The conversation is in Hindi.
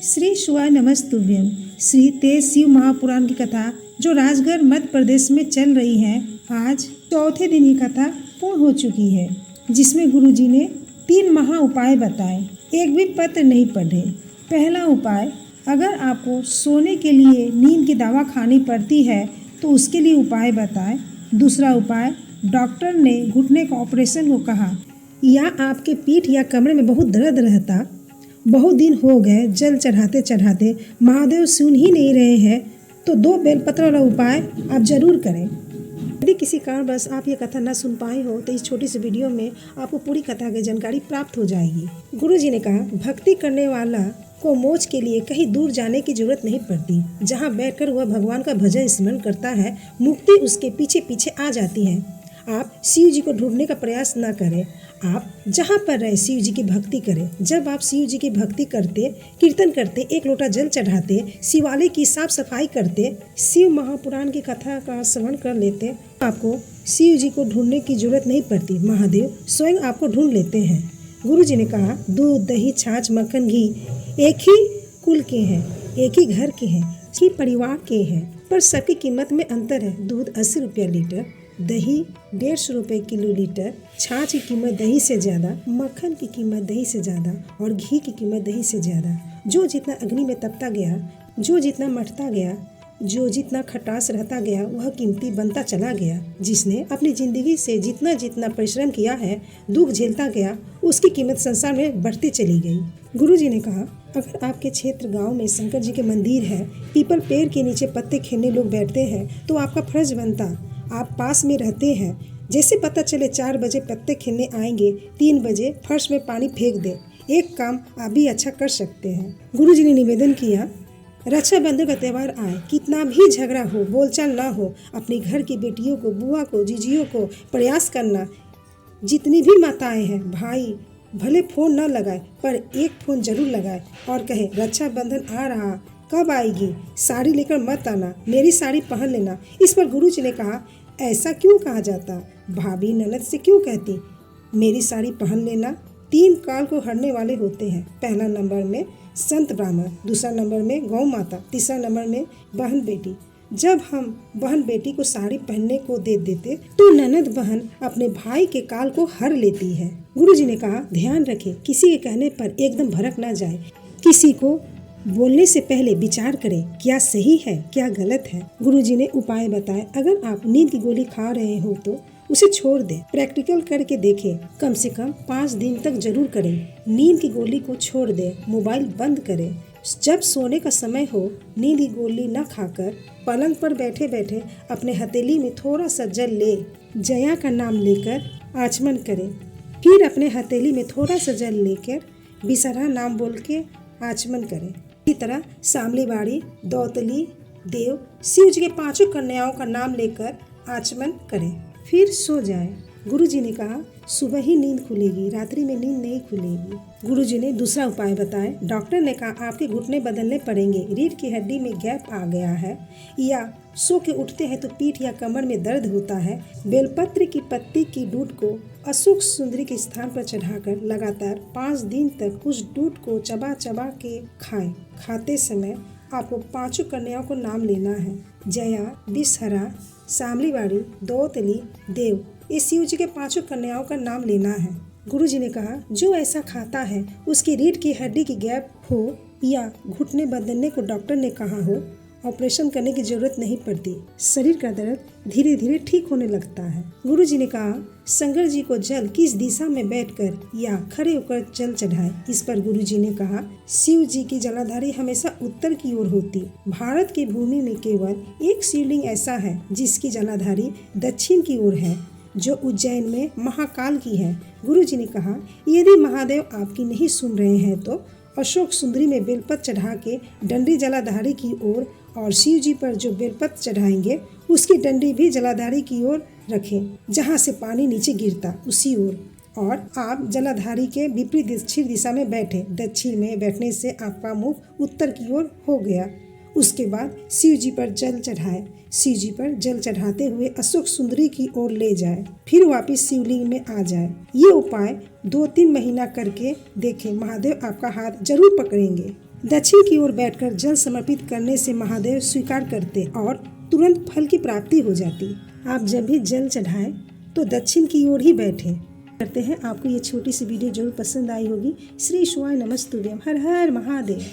श्री शिवाय नमस्तुभ्यम। श्री तेज शिव महापुराण की कथा जो राजगढ़ मध्य प्रदेश में चल रही है, आज चौथे दिन की कथा पूर्ण हो चुकी है, जिसमें गुरुजी ने 3 महा उपाय बताए। एक भी पत्र नहीं पढ़े। पहला उपाय, अगर आपको सोने के लिए नींद की दवा खानी पड़ती है तो उसके लिए उपाय बताए। दूसरा उपाय, डॉक्टर ने घुटने का ऑपरेशन को कहा या आपके पीठ या कमरे में बहुत दर्द रहता, बहुत दिन हो गए जल चढ़ाते चढ़ाते महादेव सुन ही नहीं रहे हैं, तो 2 बेलपत्र वाला उपाय आप जरूर करें। यदि किसी कारणवश आप ये कथा न सुन पाए हो तो इस छोटी सी वीडियो में आपको पूरी कथा की जानकारी प्राप्त हो जाएगी। गुरुजी ने कहा, भक्ति करने वाला को मोक्ष के लिए कहीं दूर जाने की जरूरत नहीं पड़ती। जहाँ बैठकर वह भगवान का भजन स्मरण करता है, मुक्ति उसके पीछे पीछे आ जाती है। आप शिव जी को ढूंढने का प्रयास न करें, आप जहाँ पर रहे शिव जी की भक्ति करें। जब आप शिव जी की भक्ति करते, कीर्तन करते, 1 लोटा जल चढ़ाते, शिवालय की साफ सफाई करते, शिव महापुराण की कथा का श्रवण कर लेते, आपको शिव जी को ढूंढने की जरूरत नहीं पड़ती। महादेव स्वयं आपको ढूंढ लेते हैं। गुरु जी ने कहा, दूध, दही, छाछ, मक्खन, घी एक ही कुल के हैं, एक ही घर के हैं, एक ही परिवार के हैं, पर सबकी कीमत में अंतर है। दूध 80 रुपया लीटर, दही 150 रुपये किलो लीटर, छाछ की कीमत दही से ज़्यादा, मक्खन की कीमत दही से ज़्यादा और घी की कीमत दही से ज़्यादा। जो जितना अग्नि में तपता गया, जो जितना मटता गया, जो जितना खटास रहता गया, वह कीमती बनता चला गया। जिसने अपनी ज़िंदगी से जितना जितना परिश्रम किया है, दुख झेलता गया, उसकी कीमत संसार में बढ़ती चली गई। गुरु जी ने कहा, अगर आपके क्षेत्र गांव में शंकर जी के मंदिर है, पीपल पेड़ के नीचे पत्ते खेलने लोग बैठते हैं, तो आपका फर्ज बनता, आप पास में रहते हैं, जैसे पता चले 4 बजे पत्ते खेलने आएंगे, 3 बजे फर्श में पानी फेंक दे। एक काम आप भी अच्छा कर सकते हैं। गुरु जी ने निवेदन किया, रक्षाबंधन का त्यौहार आए, कितना भी झगड़ा हो, बोलचाल ना हो, अपने घर की बेटियों को, बुआ को, जीजियों को प्रयास करना। जितनी भी माताएं हैं, भाई भले फ़ोन ना लगाए पर एक फ़ोन जरूर लगाए और कहे, रक्षाबंधन आ रहा, कब आएगी, साड़ी लेकर मत आना, मेरी साड़ी पहन लेना। इस पर गुरु जी ने कहा, ऐसा क्यों कहा जाता? भाभी ननद से क्यों कहती मेरी साड़ी पहन लेना? 3 काल को हरने वाले होते हैं। पहला नंबर में संत ब्राह्मण, दूसरा नंबर में गौ माता, तीसरा नंबर में बहन बेटी। जब हम बहन बेटी को साड़ी पहनने को दे देते तो ननद बहन अपने भाई के काल को हर लेती है। गुरु जी ने कहा, ध्यान रखें, किसी के कहने पर एकदम भड़क ना जाए। किसी को बोलने से पहले विचार करें, क्या सही है, क्या गलत है। गुरुजी ने उपाय बताए। अगर आप नींद की गोली खा रहे हो तो उसे छोड़ दें। प्रैक्टिकल करके देखें, कम से कम 5 दिन तक जरूर करें। नींद की गोली को छोड़ दें, मोबाइल बंद करें। जब सोने का समय हो, नींद की गोली न खाकर पलंग पर बैठे बैठे अपने हथेली में थोड़ा सा जल ले, जया का नाम लेकर आचमन करें। फिर अपने हथेली में थोड़ा सा जल लेकर बिसरा नाम बोल के आचमन करें। इसी तरह सामली बाड़ी, दौतली, देव, शिव जी के 5 कन्याओं का नाम लेकर आचमन करें, फिर सो जाएं। गुरु जी ने कहा, सुबह ही नींद खुलेगी, रात्रि में नींद नहीं खुलेगी। गुरु जी ने दूसरा उपाय बताया। डॉक्टर ने कहा, आपके घुटने बदलने पड़ेंगे, रीढ़ की हड्डी में गैप आ गया है, या सो के उठते हैं तो पीठ या कमर में दर्द होता है। बेलपत्र की पत्ती की डूट को अशोक सुंदरी के स्थान पर चढ़ाकर लगातार 5 दिन तक उस डूट को चबा चबा के खाएं। खाते समय आपको 5 कन्याओं को नाम लेना है, जया, बिसहरा, सामलीवाड़ी, दौतली, देव। इस शिव जी के 5 कन्याओं का नाम लेना है। गुरु जी ने कहा, जो ऐसा खाता है उसकी रीढ़ की हड्डी की गैप हो या घुटने बदलने को डॉक्टर ने कहा हो, ऑपरेशन करने की जरूरत नहीं पड़ती। शरीर का दर्द धीरे धीरे ठीक होने लगता है। गुरु जी ने कहा, शंकर जी को जल किस दिशा में बैठकर या खड़े होकर जल चढ़ाए। इस पर गुरु जी ने कहा, शिव जी की जलाधारी हमेशा उत्तर की ओर होती। भारत की भूमि में केवल एक शिवलिंग ऐसा है जिसकी जलाधारी दक्षिण की ओर है, जो उज्जैन में महाकाल की है। गुरु जी ने कहा, यदि महादेव आपकी नहीं सुन रहे हैं तो अशोक सुंदरी में बेलपत्र चढ़ा के डंडी जलाधारी की ओर, और शिव जी पर जो बेलपत्र चढ़ाएंगे उसकी डंडी भी जलाधारी की ओर रखें, जहाँ से पानी नीचे गिरता उसी ओर, और आप जलाधारी के विपरीत दक्षिण दिशा में बैठे। दक्षिण में बैठने से आपका मुख उत्तर की ओर हो गया। उसके बाद शिव जी पर जल चढ़ाए। शिव जी पर जल चढ़ाते हुए अशोक सुंदरी की ओर ले जाए, फिर वापस शिवलिंग में आ जाए। ये उपाय 2-3 महीना करके देखें, महादेव आपका हाथ जरूर पकड़ेंगे। दक्षिण की ओर बैठकर जल समर्पित करने से महादेव स्वीकार करते और तुरंत फल की प्राप्ति हो जाती। आप जब भी जल चढ़ाएं तो दक्षिण की ओर ही बैठें। करते हैं आपको ये छोटी सी वीडियो जरूर पसंद आई होगी। श्री शिवाय नमस्तुभ्यम। हर हर महादेव।